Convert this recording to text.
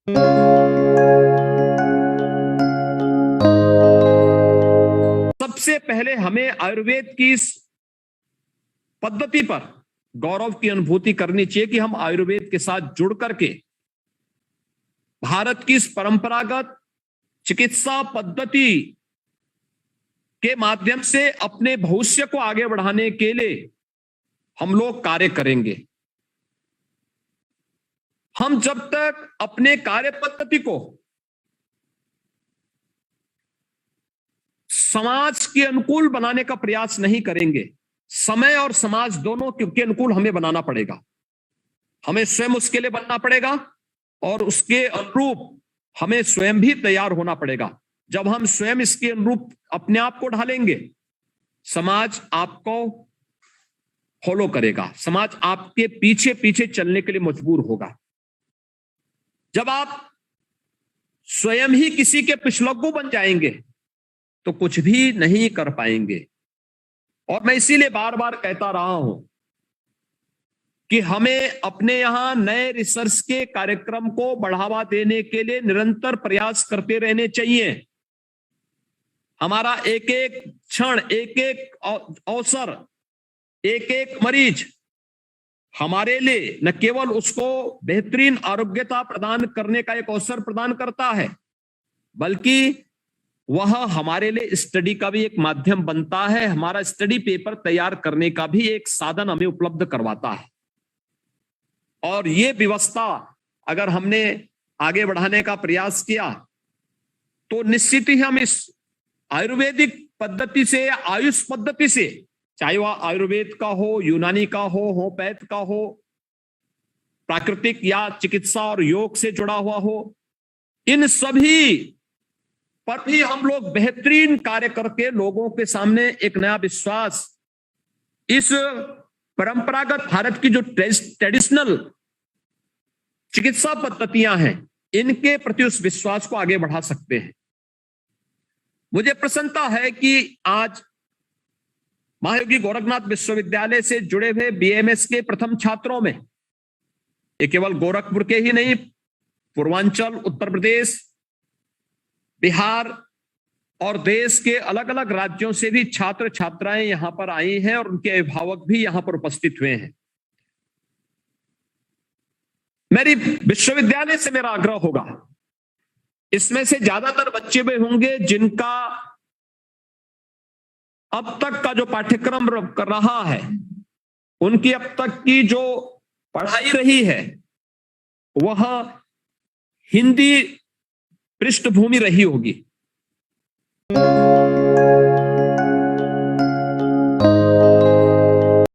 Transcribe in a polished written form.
सबसे पहले हमें आयुर्वेद की इस पद्धति पर गौरव की अनुभूति करनी चाहिए कि हम आयुर्वेद के साथ जुड़ करके भारत की इस परंपरागत चिकित्सा पद्धति के माध्यम से अपने भविष्य को आगे बढ़ाने के लिए हम लोग कार्य करेंगे। हम जब तक अपने कार्य पद्धति को समाज के अनुकूल बनाने का प्रयास नहीं करेंगे, समय और समाज दोनों के अनुकूल हमें बनाना पड़ेगा। हमें स्वयं उसके लिए बनना पड़ेगा और उसके अनुरूप हमें स्वयं भी तैयार होना पड़ेगा। जब हम स्वयं इसके अनुरूप अपने आप को ढालेंगे, समाज आपको फॉलो करेगा, समाज आपके पीछे पीछे चलने के लिए मजबूर होगा। जब आप स्वयं ही किसी के पिछलग्गू बन जाएंगे तो कुछ भी नहीं कर पाएंगे। और मैं इसीलिए बार बार कहता रहा हूं कि हमें अपने यहां नए रिसर्च के कार्यक्रम को बढ़ावा देने के लिए निरंतर प्रयास करते रहने चाहिए। हमारा एक एक क्षण, एक एक अवसर, एक एक मरीज हमारे लिए न केवल उसको बेहतरीन आरोग्यता प्रदान करने का एक अवसर प्रदान करता है, बल्कि वह हमारे लिए स्टडी का भी एक माध्यम बनता है, हमारा स्टडी पेपर तैयार करने का भी एक साधन हमें उपलब्ध करवाता है। और ये व्यवस्था अगर हमने आगे बढ़ाने का प्रयास किया तो निश्चित ही हम इस आयुर्वेदिक पद्धति से, आयुष पद्धति से, चाहे वह आयुर्वेद का हो, यूनानी का हो, होम्योपैथ का हो, प्राकृतिक या चिकित्सा और योग से जुड़ा हुआ हो, इन सभी पर भी हम लोग बेहतरीन कार्य करके लोगों के सामने एक नया विश्वास, इस परंपरागत भारत की जो ट्रेडिशनल चिकित्सा पद्धतियां हैं, इनके प्रति उस विश्वास को आगे बढ़ा सकते हैं। मुझे प्रसन्नता है कि आज महायोगी गोरखनाथ विश्वविद्यालय से जुड़े हुए बीएमएस के प्रथम छात्रों में ये केवल गोरखपुर के ही नहीं, पूर्वांचल, उत्तर प्रदेश, बिहार और देश के अलग अलग राज्यों से भी छात्र छात्राएं यहां पर आई हैं और उनके अभिभावक भी यहां पर उपस्थित हुए हैं। मेरी विश्वविद्यालय से मेरा आग्रह होगा, इसमें से ज्यादातर बच्चे भी होंगे जिनका अब तक का जो पाठ्यक्रम कर रहा है, उनकी अब तक की जो पढ़ाई रही है वह हिंदी पृष्ठभूमि रही होगी।